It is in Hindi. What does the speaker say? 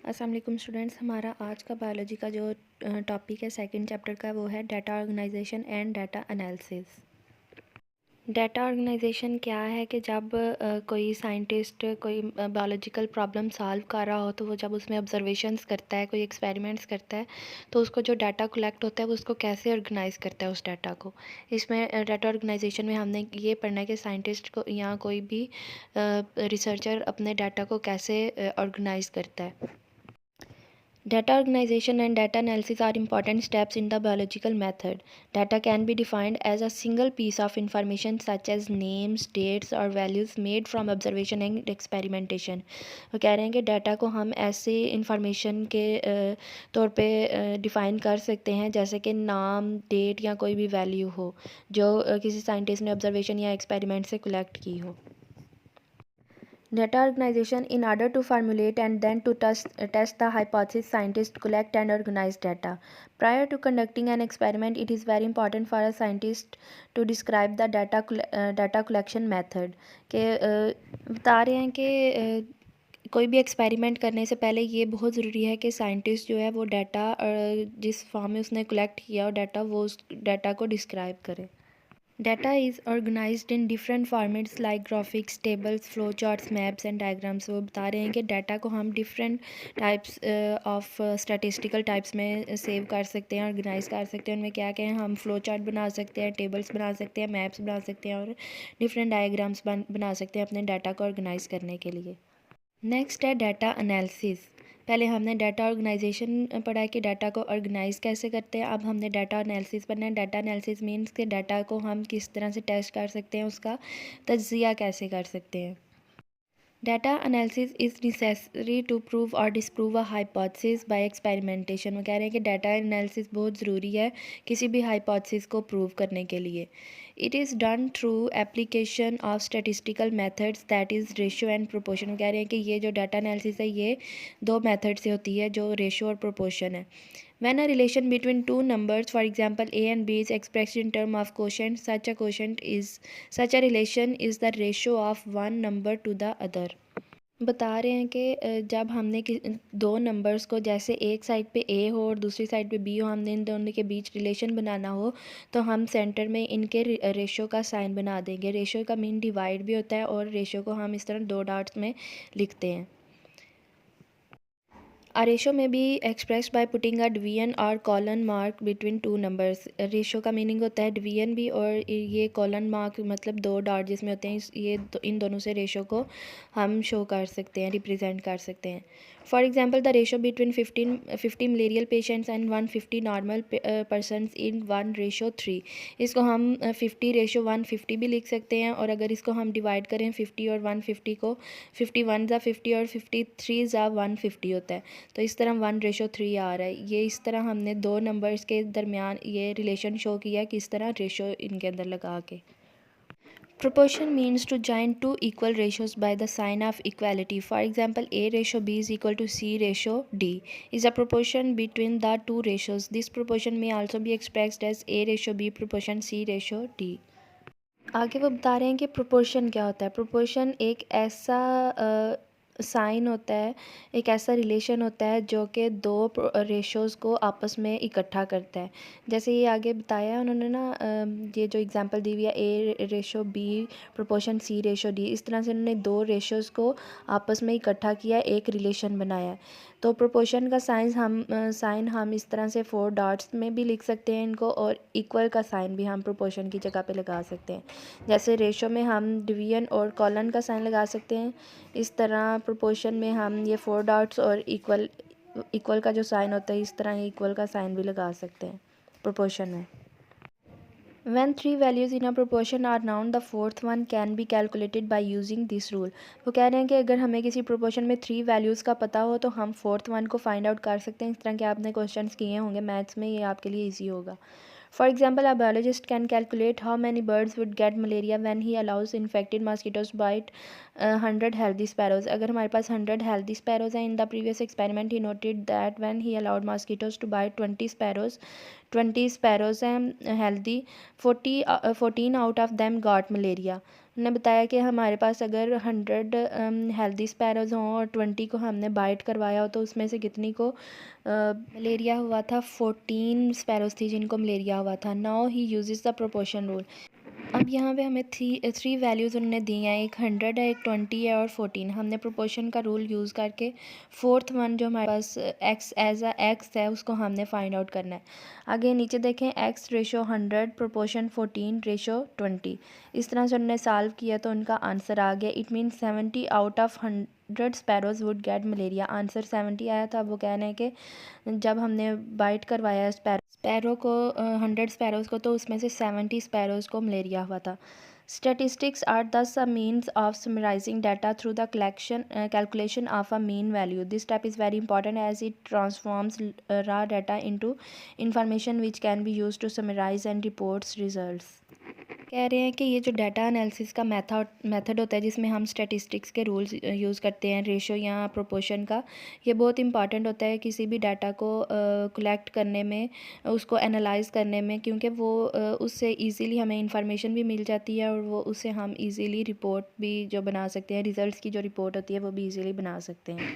अस्सलाम वालेकुम स्टूडेंट्स। हमारा आज का बायोलॉजी का जो टॉपिक है सेकंड चैप्टर का वो है data organisation and data analysis. Data organisation क्या है कि जब कोई साइंटिस्ट कोई बायोलॉजिकल प्रॉब्लम सॉल्व कर रहा हो तो वो जब उसमें ऑब्जर्वेशंस करता है, कोई एक्सपेरिमेंट्स करता है, तो उसको जो डाटा कलेक्ट होता है वो उसको कैसे ऑर्गेनाइज़ करता है उस डाटा को। इसमें डाटा ऑर्गेनाइजेशन में हमने ये पढ़ना है कि साइंटिस्ट को या कोई भी रिसर्चर अपने डाटा को कैसे ऑर्गेनाइज़ करता है। Data organization and data analysis are important steps in the biological method. Data can be defined as a single piece of information such as names, dates or values made from observation and experimentation. वो कह रहे हैं कि डाटा को हम ऐसे इंफॉर्मेशन के तौर पे डिफ़ाइन कर सकते हैं जैसे कि नाम, डेट या कोई भी वैल्यू हो जो किसी साइंटिस्ट ने ऑब्जर्वेशन या एक्सपेरिमेंट से कलेक्ट की हो। Data organization. In order to formulate and then to test the hypothesis, scientists collect and organize data. Prior to conducting an experiment, it is very important for a scientist to describe the data collection method. के बता रहे हैं कि कोई भी एक्सपेरिमेंट करने से पहले ये बहुत ज़रूरी है कि साइंटिस्ट जो है वो डाटा जिस फॉर्म में उसने कलेक्ट किया हो डाटा वो उस डाटा को डिस्क्राइब करे। Data is organized in different formats like graphics, tables, flowcharts, maps and diagrams. वो बता रहे हैं कि डाटा को हम different types of statistical types में सेव कर सकते हैं, ऑर्गेनाइज कर सकते हैं। उनमें क्या क्या है, हम फ्लो चार्ट बना सकते हैं, टेबल्स बना सकते हैं, मैप्स बना सकते हैं और डिफरेंट डायग्राम्स बना सकते हैं अपने डाटा को ऑर्गेनाइज करने के लिए। नेक्स्ट है डाटा एनालिसिस। पहले हमने डाटा ऑर्गेनाइजेशन पढ़ा है कि डाटा को ऑर्गेनाइज कैसे करते हैं। अब हमने डाटा एनालिसिस पढ़ना है। डाटा एनालिसिस मीन्स कि डाटा को हम किस तरह से टेस्ट कर सकते हैं, उसका तज्ज़िया कैसे कर सकते हैं। Data analysis is necessary to prove और disprove a hypothesis by experimentation. वो कह रहे हैं कि डाटा एनालिसिस बहुत ज़रूरी है किसी भी हाइपोथेसिस को प्रूव करने के लिए। It is done through application of statistical methods that is ratio and proportion. वो कह रहे हैं कि ये जो डाटा एनालिसिस है ये दो मेथड से होती है जो रेशो और प्रोपोर्शन है। When a relation between two numbers, for example a and b, is expressed in terms of quotient, such a relation is the ratio of one number to the other. बता रहे हैं कि जब हमने दो नंबर्स को, जैसे एक साइड पे ए हो और दूसरी साइड पे बी हो, हमने इन दोनों के बीच रिलेशन बनाना हो तो हम सेंटर में इनके रेशो का साइन बना देंगे। रेशो का मीन डिवाइड भी होता है और रेशो को हम इस तरह दो डॉट्स में लिखते हैं। A ratio may be expressed by putting a division or colon mark between two numbers. Ratio का मीनिंग होता है डिवीजन भी और ये कॉलन मार्क मतलब दो डॉट जिसमें होते हैं, इन दोनों से रेशो को हम शो कर सकते हैं, रिप्रेजेंट कर सकते हैं। For example the ratio between 50 malarial patients and 150 normal persons in 1:3। इसको हम 50:150 भी लिख सकते हैं और अगर इसको हम डिवाइड करें 50 और 150 को, 51 ज़ा 50 और 53 ज़ा 150 होता है, तो इस तरह 1:3 आ रहा है। ये इस तरह हमने दो नंबर्स के दरमियान ये रिलेशन शो किया कि इस तरह रेशो इनके अंदर लगा के। Proportion means to join two equal ratios by the sign of equality. For example, A ratio B is equal to C ratio D is a proportion between the two ratios. This proportion may also be expressed as A ratio B proportion C ratio D. आगे वो बता रहे हैं कि प्रोपोर्शन क्या होता है। प्रोपोर्शन एक ऐसा साइन होता है, एक ऐसा रिलेशन होता है जो कि दो रेशोज़ को आपस में इकट्ठा करता है। जैसे ये आगे बताया है उन्होंने ना, ये जो एग्जांपल दी हुई है ए रेशो बी प्रोपोर्शन सी रेशो डी, इस तरह से उन्होंने दो रेशोज़ को आपस में इकट्ठा किया, एक रिलेशन बनाया है। तो प्रोपोर्शन का साइन हम इस तरह से 4 डॉट्स में भी लिख सकते हैं इनको, और इक्वल का साइन भी हम प्रोपोर्शन की जगह पे लगा सकते हैं। जैसे रेशो में हम डिवीजन और कॉलन का साइन लगा सकते हैं, इस तरह प्रोपोर्शन में हम ये 4 डॉट्स और इक्वल का जो साइन होता है इस तरह इक्वल का साइन भी लगा सकते हैं प्रोपोर्शन में। When three values in a proportion are known, the fourth one can be calculated by using this rule. वो कह रहे हैं कि अगर हमें किसी प्रोपोर्शन में 3 वैल्यूज़ का पता हो तो हम फोर्थ वन को फाइंड आउट कर सकते हैं। इस तरह के आपने क्वेश्चंस किए होंगे मैथ्स में, ये आपके लिए ईजी होगा। For example, a biologist can calculate how many birds would get malaria when he allows infected mosquitoes bite 100 healthy sparrows. अगर हमारे पास 100 healthy sparrows हैं, in the previous experiment he noted that when he allowed mosquitoes to bite 20 sparrows हैं healthy, 14 out of them got malaria. उन्होंने बताया कि हमारे पास अगर 100 हेल्दी स्पैरोज़ हों और 20 को हमने बाइट करवाया हो तो उसमें से कितनी को मलेरिया हुआ था। 14 स्पैरोज़ थी जिनको मलेरिया हुआ था। Now he uses the proportion rule. अब यहाँ पे हमें थ्री वैल्यूज़ उन्होंने दी हैं, एक 100 है, एक 20 है और 14। हमने प्रोपोर्शन का रूल यूज़ करके फोर्थ वन जो हमारे पास एक्स एज अ एक्स है उसको हमने फाइंड आउट करना है। आगे नीचे देखें, एक्स रेशो 100 प्रोपोर्शन 14 रेशो 20। इस तरह से उन्होंने सॉल्व किया तो उनका आंसर आ गया। It mean 70 out of 100 sparrows would get malaria. Answer 70 आया था। वो कहना है कि जब हमने बाइट करवाया स्पैरो को 100 स्पैरोज़ को, तो उसमें से 70 स्पैरोज़ को मलेरिया हुआ था। Statistics are thus a means of summarizing data through the calculation of a mean value. This step is very important as it transforms raw data into information which can be used to summarize and reports results. कह रहे हैं कि ये जो डाटा एनालिसिस का मेथड होता है जिसमें हम स्टैटिस्टिक्स के रूल्स यूज़ करते हैं, रेशो या प्रोपोर्शन का, ये बहुत इंपॉर्टेंट होता है किसी भी डाटा को कलेक्ट करने में, उसको एनालाइज करने में, क्योंकि वो उससे इजीली हमें इंफॉर्मेशन भी मिल जाती है और वो उससे हम इजीली रिपोर्ट भी जो बना सकते हैं, रिज़ल्ट्स की जो रिपोर्ट होती है वो भी इजीली बना सकते हैं।